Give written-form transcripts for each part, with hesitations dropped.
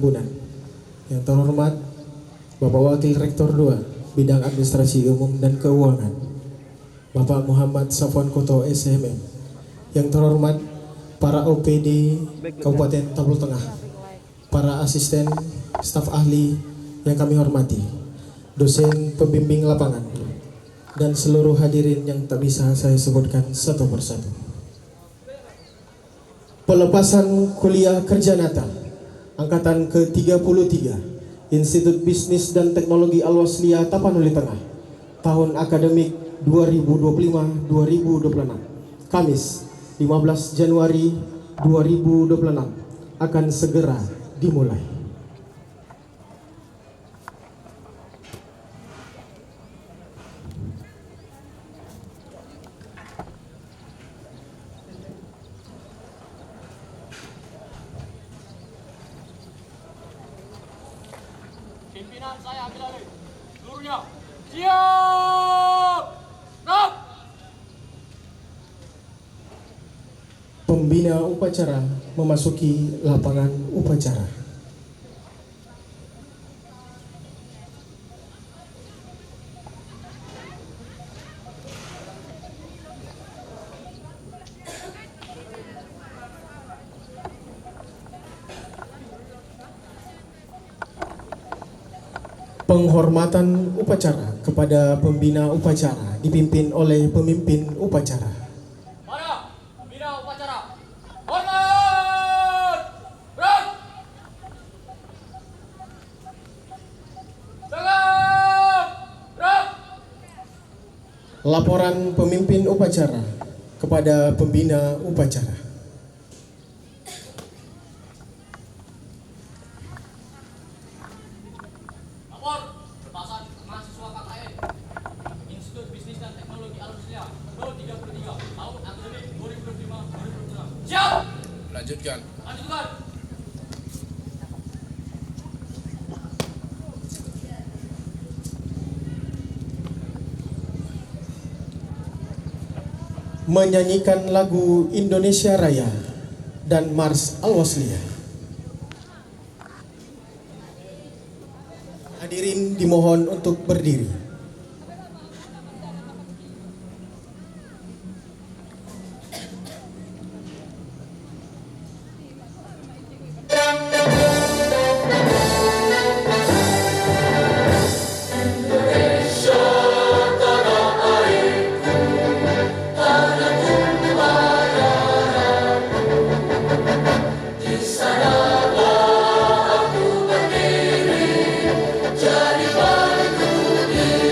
Perkebunan. Yang terhormat Bapak Wakil Rektor 2 Bidang Administrasi Umum dan Keuangan, Bapak Muhammad Safwan Koto SMM. Yang terhormat para OPD Kabupaten Tabul Tengah, para asisten, staf ahli yang kami hormati, dosen pembimbing lapangan, dan seluruh hadirin yang tak bisa saya sebutkan satu persatu. Pelepasan kuliah kerja nyata angkatan ke-33 Institut Bisnis dan Teknologi Al-Wasliyah Tapanuli Tengah tahun akademik 2025-2026 Kamis 15 Januari 2026 akan segera dimulai. Pimpinan saya ambil alih. Seluruhnya siap. Gerak. Pembina upacara memasuki lapangan upacara. Penghormatan upacara kepada pembina upacara dipimpin oleh pemimpin upacara. Mana pembina upacara? Hormat. Gerak. Tegak. Gerak. Laporan pemimpin upacara kepada pembina upacara. Lapor pelepasan mahasiswa KKN Institut Bisnis dan Teknologi Al-Wasliyah ke-33 tahun akademik 2025-2026. Siap. Lanjutkan. Lanjutkan. Menyanyikan lagu Indonesia Raya dan Mars Al-Wasliyah. Hadirin dimohon untuk berdiri. Jadi bangku di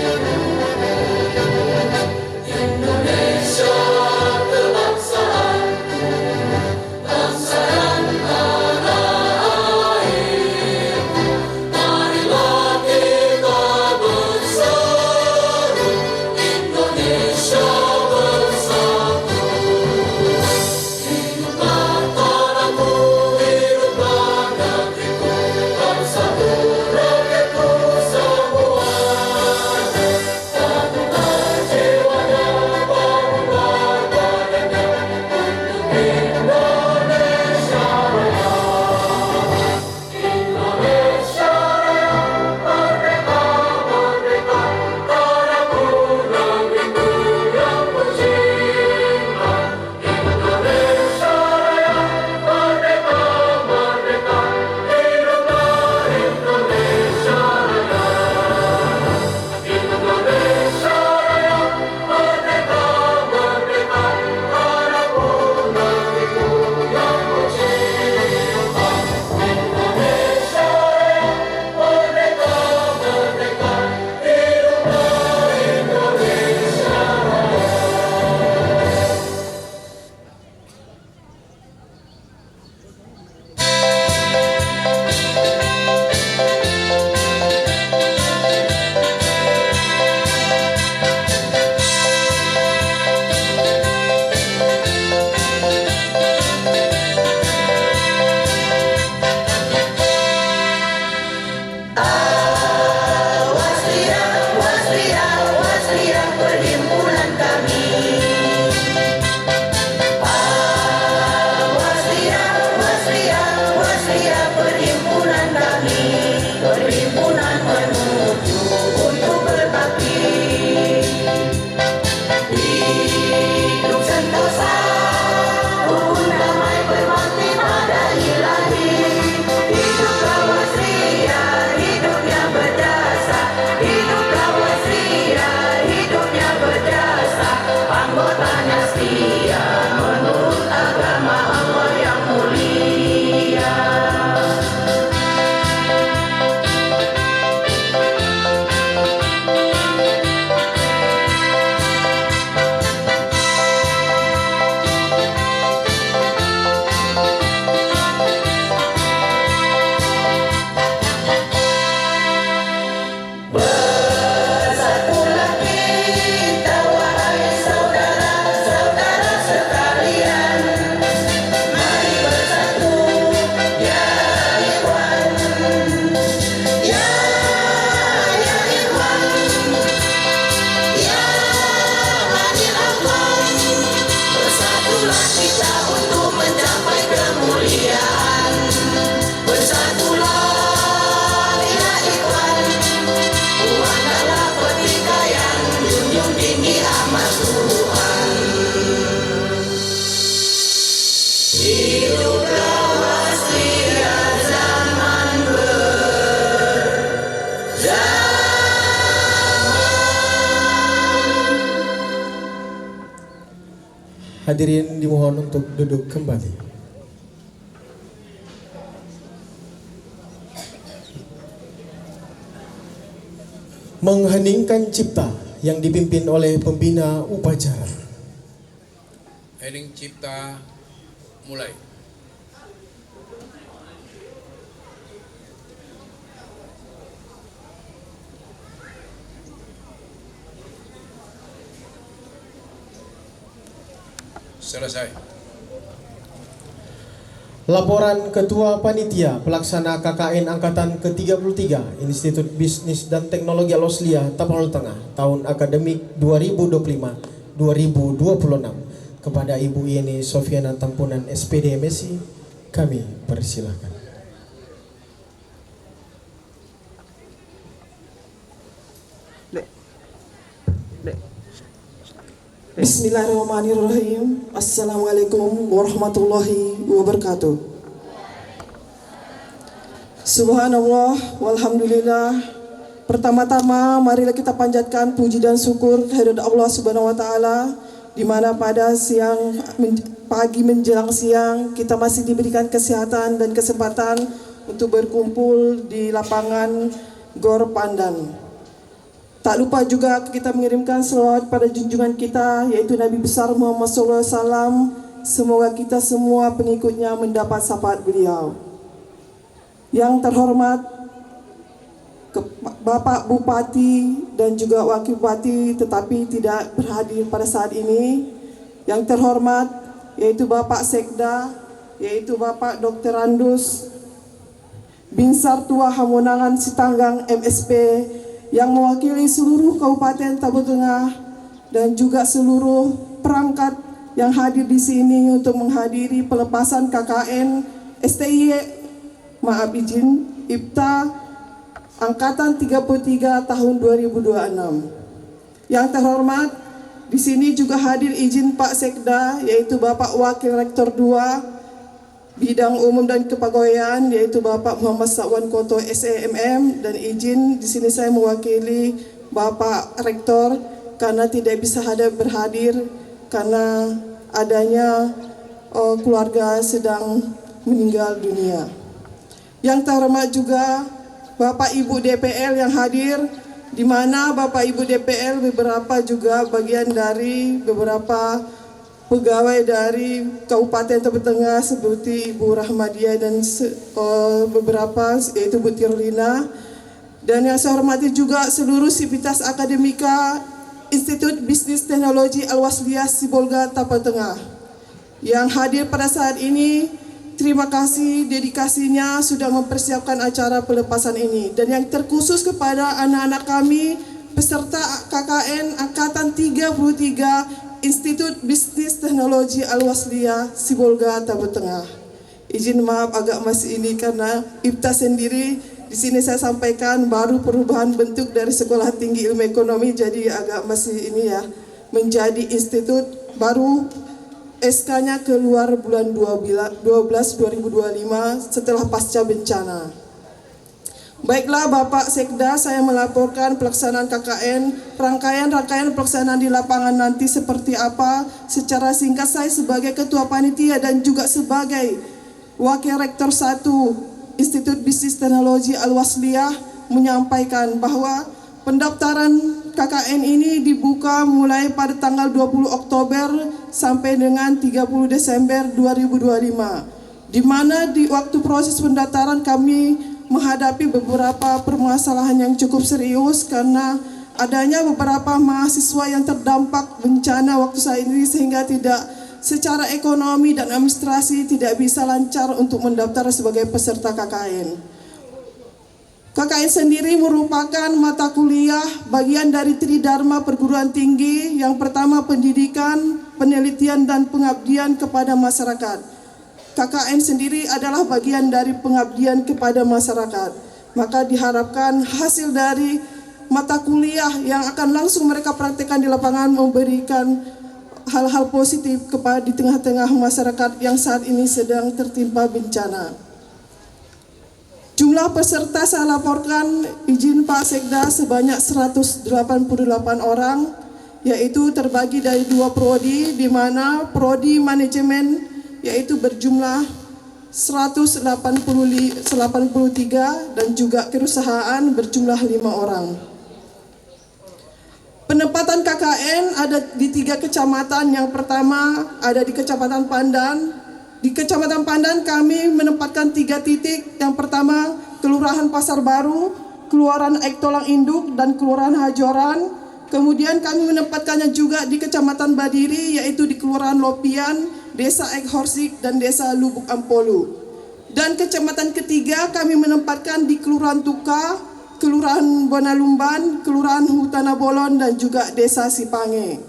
Hadirin dimohon untuk duduk kembali. Mengheningkan cipta yang dipimpin oleh pembina upacara. Hening cipta mulai. Selesai. Laporan Ketua Panitia Pelaksana KKN Angkatan ke-33 Institut Bisnis dan Teknologi Al-Waslia Tapal Tengah tahun akademik 2025-2026 kepada Ibu Yeni Sofiana Tampunan SPD MSI, kami persilahkan. Bismillahirrahmanirrahim. Assalamualaikum warahmatullahi wabarakatuh. Subhanallah walhamdulillah. Pertama-tama marilah kita panjatkan puji dan syukur kehadirat Allah Subhanahu wa taala, di mana pada pagi menjelang siang kita masih diberikan kesehatan dan kesempatan untuk berkumpul di lapangan Gor Pandan. Tak lupa juga kita mengirimkan selawat pada junjungan kita, yaitu Nabi besar Muhammad SAW. Semoga kita semua pengikutnya mendapat syafaat beliau. Yang terhormat Bapak Bupati dan juga Wakil Bupati tetapi tidak berhadir pada saat ini. Yang terhormat yaitu Bapak Sekda, yaitu Bapak Dr. Randus Binsar Tua Hamonangan Sitanggang MSP, yang mewakili seluruh Kabupaten Tapal Tengah dan juga seluruh perangkat yang hadir di sini untuk menghadiri pelepasan KKN STI IPTA Angkatan 33 tahun 2026. Yang terhormat, di sini juga hadir izin Pak Sekda, yaitu Bapak Wakil Rektor 2 Bidang Umum dan Kepegawaian, yaitu Bapak Muhammad Safwan Koto SEMM, dan izin di sini saya mewakili Bapak Rektor karena tidak bisa berhadir karena adanya keluarga sedang meninggal dunia. Yang terhormat juga Bapak Ibu DPL yang hadir, di mana Bapak Ibu DPL beberapa juga bagian dari beberapa pegawai dari Kabupaten Tapal Tengah seperti Ibu Rahmadiah dan beberapa yaitu Bu Tirlina, dan yang saya hormati juga seluruh sivitas akademika Institut Bisnis Teknologi Al-Waslia Sibolga Tapal Tengah yang hadir pada saat ini. Terima kasih dedikasinya sudah mempersiapkan acara pelepasan ini, dan yang terkhusus kepada anak-anak kami peserta KKN Angkatan 33 Institut Bisnis Teknologi Al-Waslia Sibolga Tapal Tengah. Izin maaf agak masih ini karena IPTA sendiri di sini saya sampaikan baru perubahan bentuk dari Sekolah Tinggi Ilmu Ekonomi, jadi agak masih ini ya, menjadi institut baru. SK-nya keluar bulan 12 2025 setelah pasca bencana. Baiklah Bapak Sekda, saya melaporkan pelaksanaan KKN, rangkaian pelaksanaan di lapangan nanti seperti apa. Secara singkat saya sebagai Ketua Panitia dan juga sebagai Wakil Rektor 1 Institut Bisnis Teknologi Al-Waslia menyampaikan bahwa pendaftaran KKN ini dibuka mulai pada tanggal 20 Oktober sampai dengan 30 Desember 2025. Di mana di waktu proses pendaftaran kami menghadapi beberapa permasalahan yang cukup serius karena adanya beberapa mahasiswa yang terdampak bencana waktu saat ini sehingga tidak secara ekonomi dan administrasi tidak bisa lancar untuk mendaftar sebagai peserta KKN. KKN sendiri merupakan mata kuliah bagian dari Tridharma Perguruan Tinggi. Yang pertama pendidikan, penelitian dan pengabdian kepada masyarakat. KKN sendiri adalah bagian dari pengabdian kepada masyarakat. Maka diharapkan hasil dari mata kuliah yang akan langsung mereka praktekkan di lapangan memberikan hal-hal positif di tengah-tengah masyarakat yang saat ini sedang tertimpa bencana. Jumlah peserta saya laporkan izin Pak Sekda sebanyak 188 orang, yaitu terbagi dari 2 prodi, di mana prodi manajemen yaitu berjumlah 183 dan juga kerusahaan berjumlah 5 orang. Penempatan KKN ada di 3 kecamatan. Yang pertama ada di Kecamatan Pandan. Di Kecamatan Pandan kami menempatkan 3 titik. Yang pertama Kelurahan Pasar Baru, Kelurahan Ektolang Induk, dan Kelurahan Hajoran. Kemudian kami menempatkannya juga di Kecamatan Badiri, yaitu di Kelurahan Lopian, Desa Ekhorsik, dan Desa Lubuk Ampolu. Dan kecamatan ketiga kami menempatkan di Kelurahan Tuka, Kelurahan Bonalumban, Kelurahan Hutana Bolon, dan juga Desa Sipange.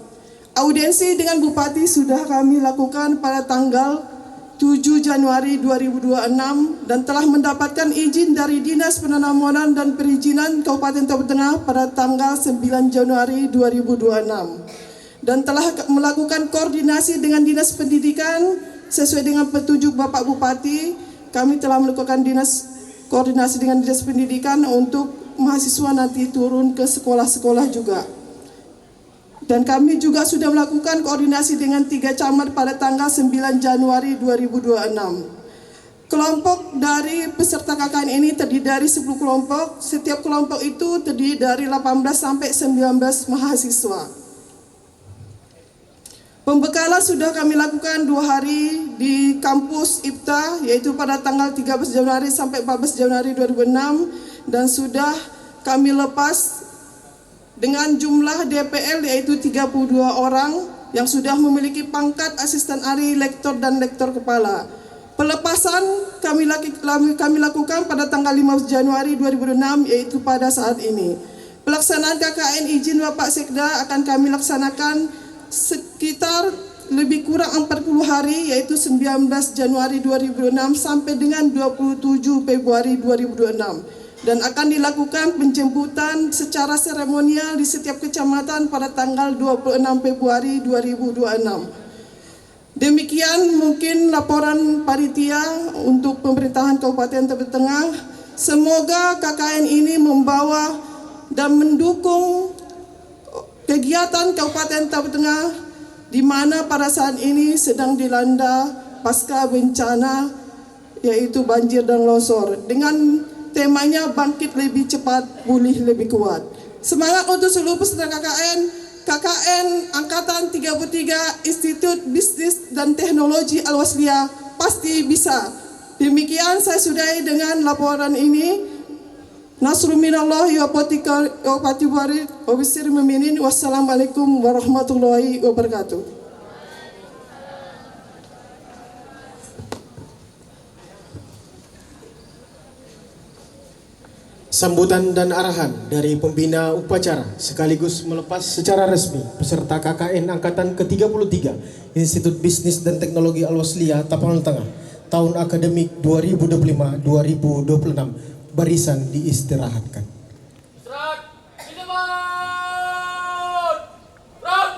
Audiensi dengan Bupati sudah kami lakukan pada tanggal 7 Januari 2026 dan telah mendapatkan izin dari Dinas Penanaman dan Perizinan Kabupaten Tabuk Tengah pada tanggal 9 Januari 2026 dan telah melakukan koordinasi dengan Dinas Pendidikan sesuai dengan petunjuk Bapak Bupati. Kami telah melakukan koordinasi dengan Dinas Pendidikan untuk mahasiswa nanti turun ke sekolah-sekolah juga. Dan kami juga sudah melakukan koordinasi dengan 3 camat pada tanggal 9 Januari 2026. Kelompok dari peserta KKN ini terdiri dari 10 kelompok. Setiap kelompok itu terdiri dari 18 sampai 19 mahasiswa. Pembekalan sudah kami lakukan 2 hari di kampus IPTA, yaitu pada tanggal 13 Januari sampai 14 Januari 2006, dan sudah kami lepas dengan jumlah DPL yaitu 32 orang yang sudah memiliki pangkat asisten ahli, lektor, dan lektor kepala. Pelepasan kami lakukan pada tanggal 5 Januari 2006, yaitu pada saat ini. Pelaksanaan KKN izin Bapak Sekda akan kami laksanakan sekitar lebih kurang 40 hari, yaitu 19 Januari 2006 sampai dengan 27 Februari 2026. Dan akan dilakukan penjemputan secara seremonial di setiap kecamatan pada tanggal 26 Februari 2026. Demikian mungkin laporan panitia untuk pemerintahan Kabupaten Tabuk Tengah. Semoga KKN ini membawa dan mendukung kegiatan Kabupaten Tabuk Tengah di mana pada saat ini sedang dilanda pasca bencana yaitu banjir dan longsor, dengan temanya bangkit lebih cepat, pulih lebih kuat. Semangat untuk seluruh peserta KKN Angkatan 33 Institut Bisnis dan Teknologi Al-Wasliyah pasti bisa. Demikian saya sudahi dengan laporan ini. Nasrul minallahi wa fatihwarid wa bisir muminin. Wassalamualaikum warahmatullahi wabarakatuh. Sambutan dan arahan dari pembina upacara sekaligus melepas secara resmi peserta KKN Angkatan ke-33 Institut Bisnis dan Teknologi Al-Wasliyah Tapanuli Tengah tahun akademik 2025-2026 barisan diistirahatkan. Istirahat. Di depan. Gerak.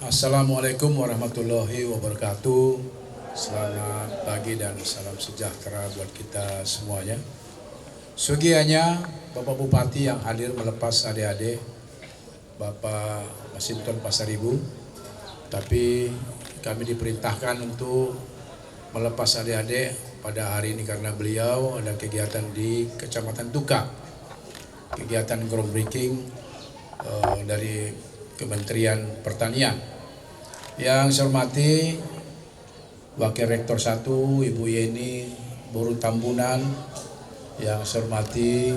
Assalamualaikum warahmatullahi wabarakatuh. Selamat pagi dan salam sejahtera buat kita semuanya. Sugianya Bapak Bupati yang hadir melepas adik-adik, Bapak Masinton Pasaribu, tapi kami diperintahkan untuk melepas adik-adik pada hari ini karena beliau ada kegiatan di Kecamatan Tuka, kegiatan groundbreaking dari Kementerian Pertanian. Yang saya hormati Wakil Rektor 1 Ibu Yeni Boru Tambunan, yang saya hormati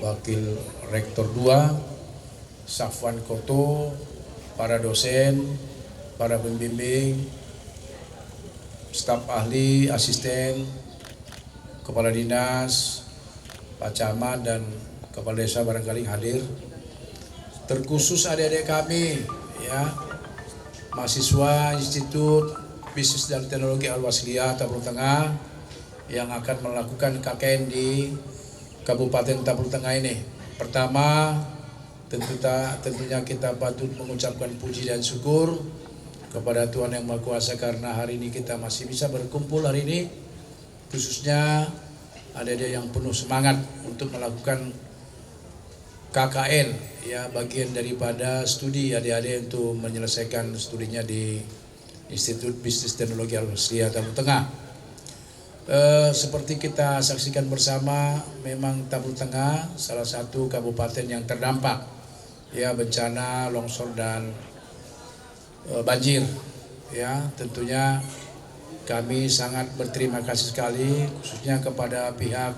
Wakil Rektor 2 Safwan Koto, para dosen, para pembimbing, staf ahli, asisten, kepala dinas, Pak Camat dan kepala desa barangkali hadir. Terkhusus adik-adik kami ya, mahasiswa Institut Bisnis dan Teknologi Al-Wasliyah Tabuk Tengah yang akan melakukan KKN di Kabupaten Tabuk Tengah ini. Pertama, tentunya kita patut mengucapkan puji dan syukur kepada Tuhan Yang Maha Kuasa karena hari ini kita masih bisa berkumpul hari ini, khususnya adik-adik yang penuh semangat untuk melakukan KKN, ya, bagian daripada studi adik-adik untuk menyelesaikan studinya di Institut Bisnis Teknologi Al-Wasliya Tabung Tengah. Seperti kita saksikan bersama, memang Tabung Tengah salah satu kabupaten yang terdampak, ya, bencana longsor dan banjir. Ya, tentunya kami sangat berterima kasih sekali khususnya kepada pihak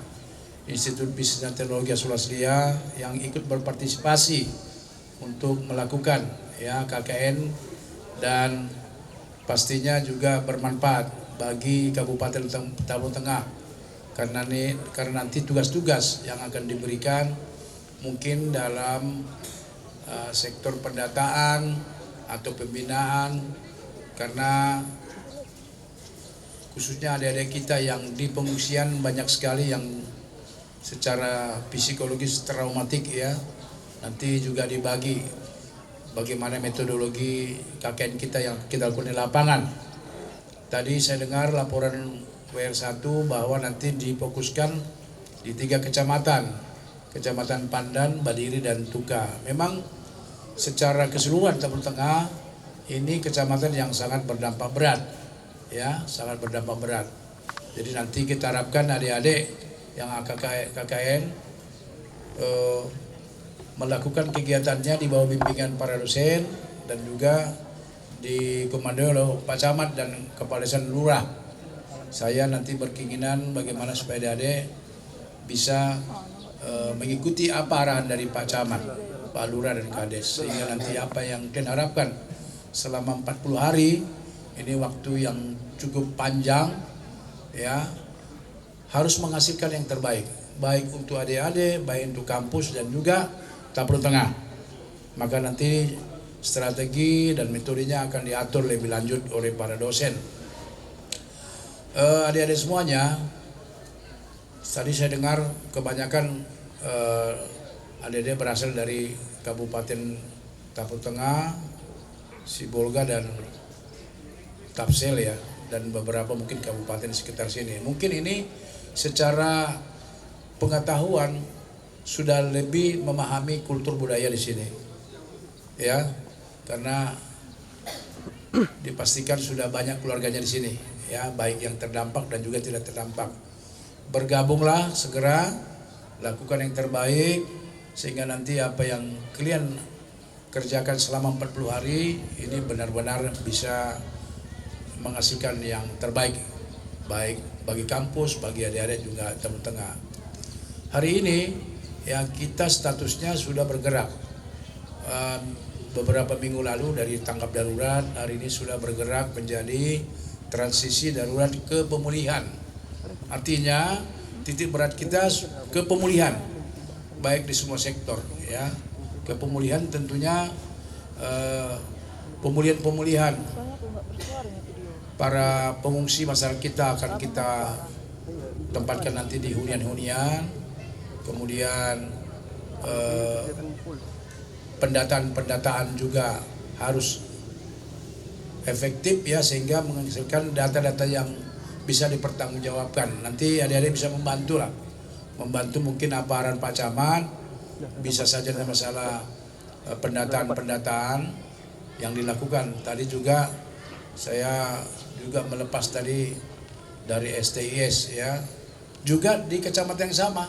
Institut Bisnis dan Teknologi Al-Wasliya yang ikut berpartisipasi untuk melakukan, ya, KKN, dan pastinya juga bermanfaat bagi Kabupaten Tabung Tengah karena nanti tugas-tugas yang akan diberikan mungkin dalam sektor pendataan atau pembinaan, karena khususnya adik-adik kita yang di pengungsian banyak sekali yang secara psikologis traumatik, ya. Nanti juga dibagi bagaimana metodologi KKN kita yang kita lakukan di lapangan. Tadi saya dengar laporan WR1 bahwa nanti difokuskan di 3 kecamatan, Kecamatan Pandan, Badiri, dan Tuka. Memang secara keseluruhan Tabung Tengah ini kecamatan yang sangat berdampak berat, ya, sangat berdampak berat. Jadi nanti kita harapkan adik-adik yang KKN melakukan kegiatannya di bawah bimbingan para dosen dan juga dikomando oleh Pak Camat dan Kepala Desa Lurah. Saya nanti berkeinginan bagaimana supaya adik-adik bisa mengikuti apa arahan dari Pak Camat, Pak Lurah, dan Kades, sehingga nanti apa yang kita harapkan selama 40 hari ini, waktu yang cukup panjang, ya, harus menghasilkan yang terbaik, baik untuk adik-adik, baik untuk kampus dan juga Tabung Tengah. Maka nanti strategi dan metodenya akan diatur lebih lanjut oleh para dosen. Adik-adik semuanya, tadi saya dengar kebanyakan adik-adik berasal dari Kabupaten Tabung Tengah, Sibolga, dan Tapsel, ya, dan beberapa mungkin kabupaten sekitar sini. Mungkin ini secara pengetahuan sudah lebih memahami kultur budaya di sini, ya, karena dipastikan sudah banyak keluarganya di sini, ya, baik yang terdampak dan juga tidak terdampak. Bergabunglah segera, lakukan yang terbaik sehingga nanti apa yang kalian kerjakan selama 40 hari ini benar-benar bisa menghasilkan yang terbaik, baik bagi kampus, bagi adik-adik juga Tabung Tengah. Hari ini, ya, kita statusnya sudah bergerak. Beberapa minggu lalu dari tanggap darurat, hari ini sudah bergerak menjadi transisi darurat ke pemulihan. Artinya titik berat kita ke pemulihan, baik di semua sektor, ya. Ke pemulihan tentunya pemulihan para pengungsi masyarakat kita akan kita tempatkan nanti di hunian-hunian, kemudian pendataan juga harus efektif, ya, sehingga menghasilkan data-data yang bisa dipertanggungjawabkan. Nanti adik-adik bisa membantu mungkin apa arahan Pak Camat, bisa saja masalah pendataan yang dilakukan. Tadi juga saya juga melepas tadi dari STIS, ya, juga di kecamatan yang sama.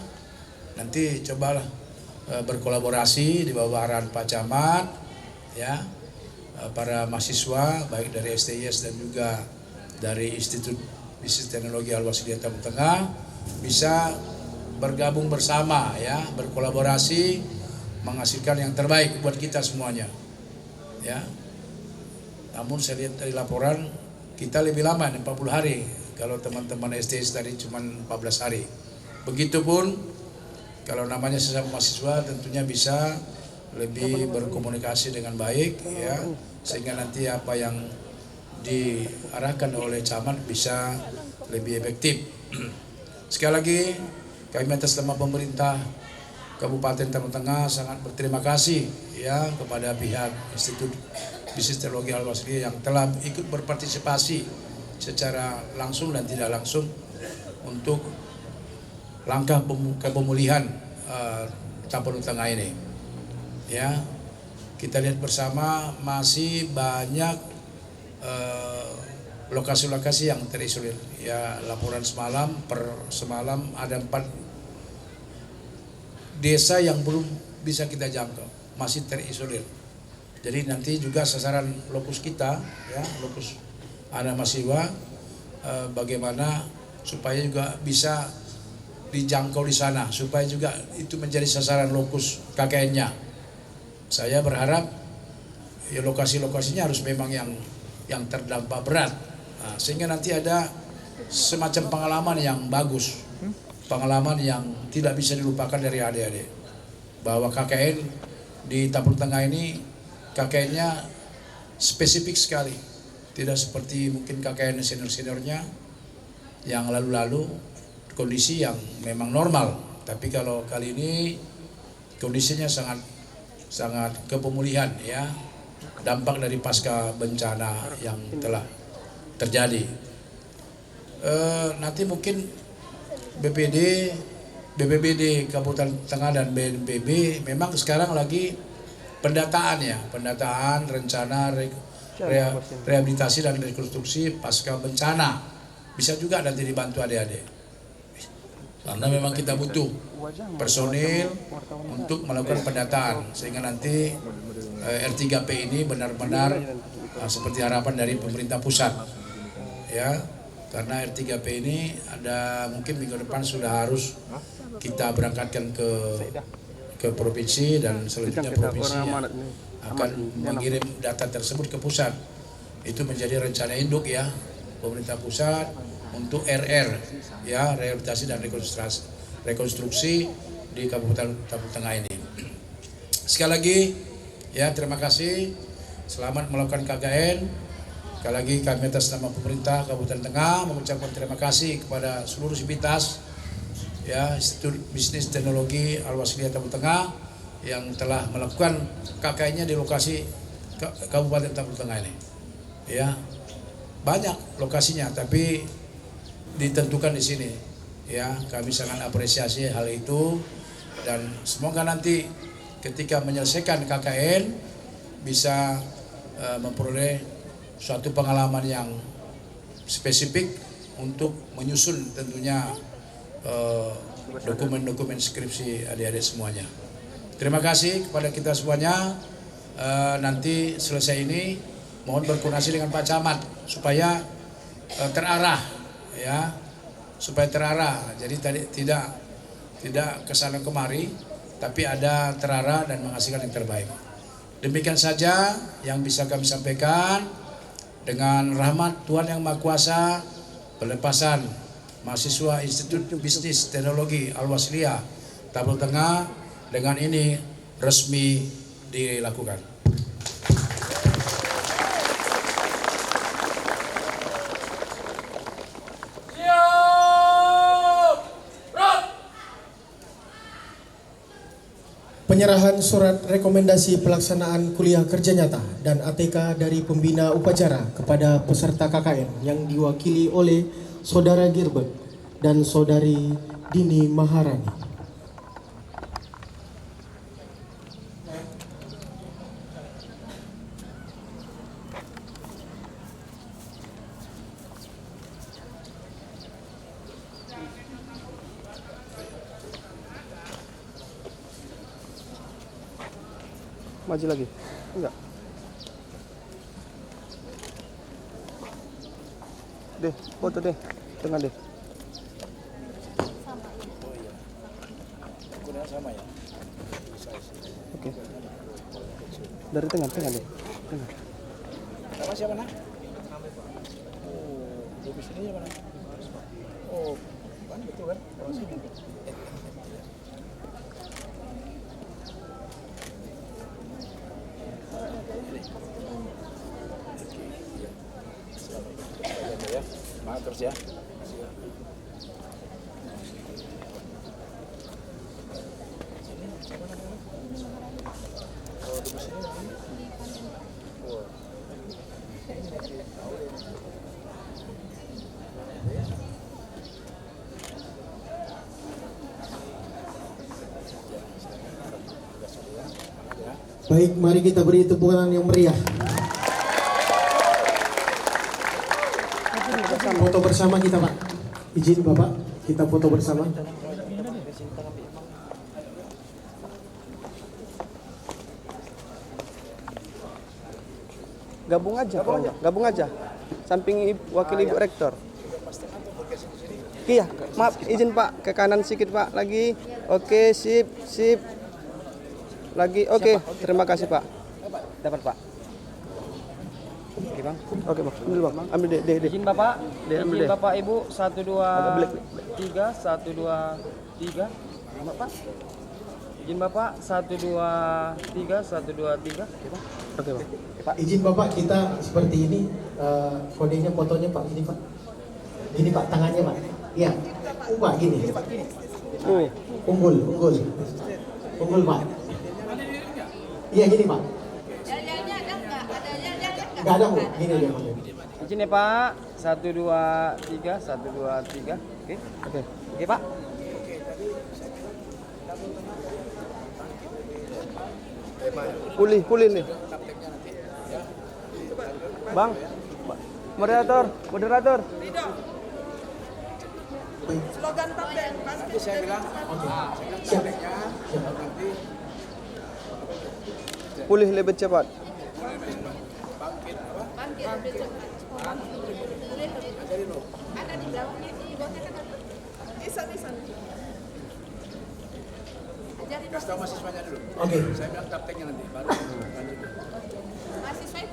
Nanti cobalah berkolaborasi di bawah arahan Pak Camat, ya, para mahasiswa baik dari STIS dan juga dari Institut Bisnis Teknologi Al-Wasliya Tabung Tengah bisa bergabung bersama, ya, berkolaborasi menghasilkan yang terbaik buat kita semuanya, ya. Namun saya lihat dari laporan kita lebih lama, 40 hari. Kalau teman-teman STIS tadi cuma 14 hari. Begitupun kalau namanya sesama mahasiswa tentunya bisa lebih berkomunikasi dengan baik, ya, sehingga nanti apa yang diarahkan oleh Camat bisa lebih efektif. Sekali lagi kami atas nama pemerintah Kabupaten Tambun Tengah sangat berterima kasih ya kepada pihak Institut Bisnis Teknologi Al-Wasliya yang telah ikut berpartisipasi secara langsung dan tidak langsung untuk langkah pemulihan Tambun Tengah ini. Ya, kita lihat bersama masih banyak lokasi-lokasi yang terisolir. Ya, laporan semalam ada 4 desa yang belum bisa kita jangkau, masih terisolir. Jadi nanti juga sasaran lokus kita, ya, lokus anak mahasiswa, bagaimana supaya juga bisa dijangkau di sana, supaya juga itu menjadi sasaran lokus KKN-nya. Saya berharap ya lokasi-lokasinya harus memang yang terdampak berat, nah, sehingga nanti ada semacam pengalaman yang bagus. Pengalaman yang tidak bisa dilupakan dari adik-adik, bahwa KKN di Tambun Tengah ini KKN-nya spesifik sekali, tidak seperti mungkin KKN senior-seniornya yang lalu-lalu kondisi yang memang normal. Tapi kalau kali ini kondisinya sangat kepemulihan, ya, dampak dari pasca bencana yang telah terjadi. Nanti mungkin BPBD Kabupaten Tengah dan BNPB memang sekarang lagi pendataan rencana rehabilitasi dan rekonstruksi pasca bencana. Bisa juga nanti dibantu adik-adik, karena memang kita butuh personil untuk melakukan pendataan, sehingga nanti R3P ini benar-benar seperti harapan dari pemerintah pusat, ya. Karena R3P ini ada mungkin minggu depan sudah harus kita berangkatkan ke provinsi, dan selanjutnya provinsi akan mengirim data tersebut ke pusat. Itu menjadi rencana induk, ya, pemerintah pusat untuk RR, ya, rehabilitasi dan rekonstruksi di Kabupaten Tambun Tengah ini. Sekali lagi, ya, terima kasih, selamat melakukan KKN. Sekali lagi kami atas nama pemerintah Kabupaten Tengah mengucapkan terima kasih kepada seluruh sivitas, ya, Institut Bisnis Teknologi Al-Wasliya Tambun Tengah yang telah melakukan KKN-nya di lokasi Kabupaten Tambun Tengah ini. Ya, banyak lokasinya, tapi ditentukan di sini. Ya, kami sangat apresiasi hal itu, dan semoga nanti ketika menyelesaikan KKN bisa memperoleh suatu pengalaman yang spesifik untuk menyusun tentunya dokumen-dokumen skripsi adik-adik semuanya. Terima kasih kepada kita semuanya. Nanti selesai ini mohon berkoordinasi dengan Pak Camat supaya terarah, ya, supaya terarah. Jadi tadi tidak kesana kemari, tapi ada terarah dan menghasilkan yang terbaik. Demikian saja yang bisa kami sampaikan. Dengan rahmat Tuhan Yang Maha Kuasa, pelepasan mahasiswa Institut Bisnis Teknologi Al-Wasliya Tambun Tengah dengan ini resmi dilakukan. Penyerahan surat rekomendasi pelaksanaan kuliah kerja nyata dan ATK dari pembina upacara kepada peserta KKN yang diwakili oleh Saudara Gilbert dan Saudari Dini Maharani. Maju lagi. Enggak. Deh, foto deh. Tengah deh. Sama ya. Oke. Dari tengah deh. Tengah. Nama siapa, nak? Oh, di sini ya, mana? Oh, kan betul kan? Kalau sini. Maaf terus ya. Baik, mari kita beri tepukan yang meriah. Foto bersama kita, Pak. Izin Bapak, kita foto bersama. Gabung aja, gabung aja. Samping wakil ibu rektor. Iya, maaf, izin Pak, ke kanan sedikit Pak, lagi. Oke, sip, sip. Lagi, oke, terima kasih Pak. Dapat Pak. Oke Bang. Oke Bang, ambil Bang, ambil deh. Izin Bapak, ambil izin deh. Bapak Ibu 1 2 3 1 2 3. Bapak. Izin Bapak 1 2 3 1 2 3. Oke Bang. Pak, izin Bapak, kita seperti ini. Kodenya, fotonya Pak, ini Pak. Gini Pak, tangannya Pak. Iya, Pak, gini. Unggul Pak. Iya, gini Pak. Enggak ada, Bu. Gini dia. Izin ya Pak. 1 2 3 1 2 3. Oke. Oke Pak. Pulih nih. Bang, moderator. Slogan Tapek. Siap. Pulih lebih cepat. Oke.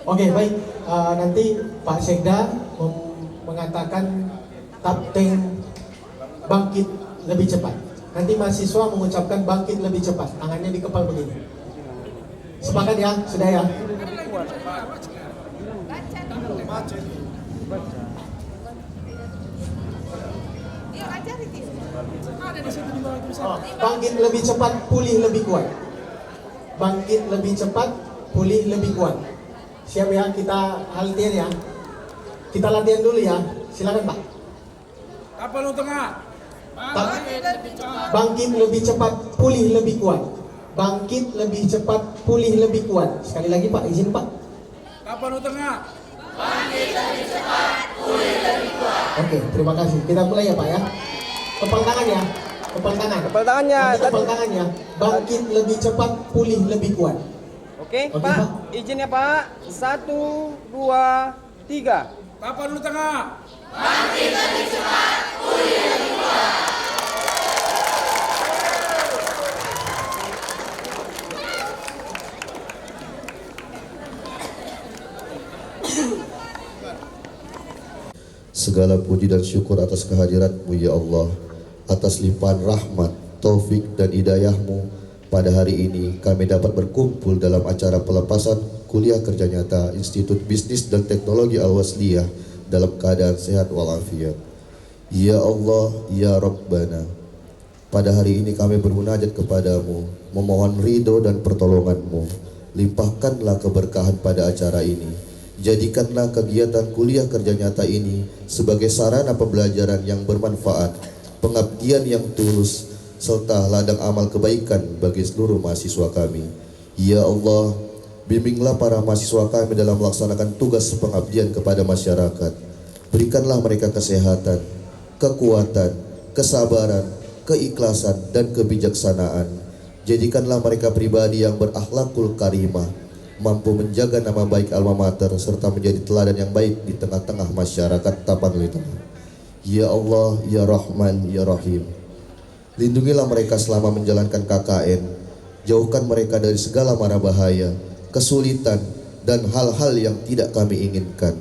Oke, baik. Nanti Pak Sekda mengatakan Tapteng bangkit lebih cepat. Nanti mahasiswa mengucapkan bangkit lebih cepat. Tangannya di kepala begini. Sepakat ya? Sudah ya? Bangkit lebih cepat, pulih lebih kuat. Bangkit lebih cepat, pulih lebih kuat. Siap ya? Kita latihan ya. Kita latihan dulu ya. Silakan Pak. Kapal tengah. Bangkit lebih cepat, pulih lebih kuat. Bangkit lebih cepat, pulih lebih kuat. Sekali lagi Pak, izin Pak. Kapal tengah. Oke, terima kasih. Kita mulai ya Pak ya. Kepal tangan ya. Kepal tangan. Kepal tangannya. Nanti kepal tangannya. Bangkit lebih cepat, pulih lebih kuat. Oke, Oke, Pak. Pak. Izin ya Pak. 1 2 3. Kapal tengah. Segala puji dan syukur atas kehadirat-Mu ya Allah, atas limpahan rahmat, taufik dan hidayah-Mu. Pada hari ini kami dapat berkumpul dalam acara pelepasan kuliah kerja nyata Institut Bisnis dan Teknologi Al-Wasliyah dalam keadaan sehat walafiat. Ya Allah, ya Rabbana, pada hari ini kami bermunajat kepadamu, memohon ridho dan pertolongan-Mu. Limpahkanlah keberkahan pada acara ini. Jadikanlah kegiatan kuliah kerja nyata ini sebagai sarana pembelajaran yang bermanfaat, pengabdian yang tulus, serta ladang amal kebaikan bagi seluruh mahasiswa kami. Ya Allah, bimbinglah para mahasiswa kami dalam melaksanakan tugas pengabdian kepada masyarakat. Berikanlah mereka kesehatan, kekuatan, kesabaran, keikhlasan, dan kebijaksanaan. Jadikanlah mereka pribadi yang berakhlakul karimah, mampu menjaga nama baik alma mater serta menjadi teladan yang baik di tengah-tengah masyarakat Tapanuli Tengah. Ya Allah, ya Rahman, ya Rahim, lindungilah mereka selama menjalankan KKN. Jauhkan mereka dari segala mara bahaya, kesulitan, dan hal-hal yang tidak kami inginkan.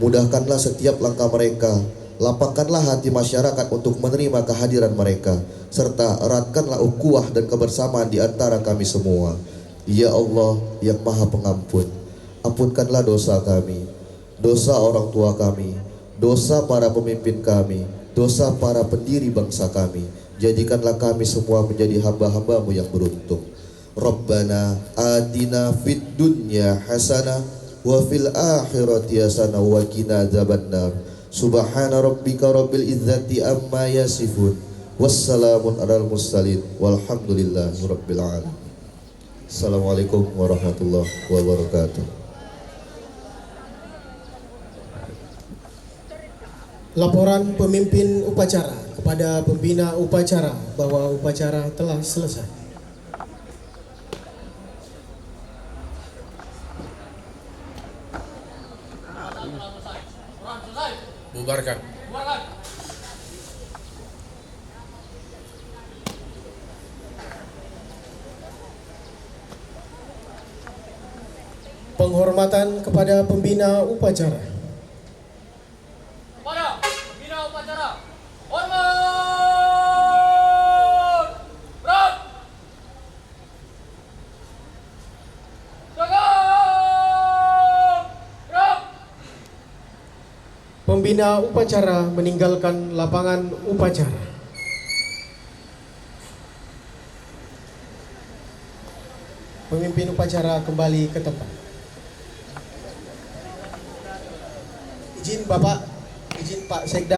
Mudahkanlah setiap langkah mereka. Lapangkanlah hati masyarakat untuk menerima kehadiran mereka, serta eratkanlah ukhuwah dan kebersamaan di antara kami semua. Ya Allah yang Maha Pengampun, ampunkanlah dosa kami, dosa orang tua kami, dosa para pemimpin kami, dosa para pendiri bangsa kami. Jadikanlah kami semua menjadi hamba-hamba-Mu yang beruntung. Rabbana atina fid dunya hasanah wa fil akhirati hasanah wa qina adzabannar. Subhana rabbika rabbil izzati amma yasifun. Wassalamun alal mursalin walhamdulillahi rabbil alamin. Assalamualaikum warahmatullahi wabarakatuh. Laporan pemimpin upacara kepada pembina upacara bahwa upacara telah selesai. Bubarkan. Bubarkan. Penghormatan kepada pembina upacara. Kepada pembina upacara. Hormat. Berat. Tegak. Berat. Pembina upacara meninggalkan lapangan upacara. Pemimpin upacara kembali ke tempat. Izin Bapak, izin Pak Sekda.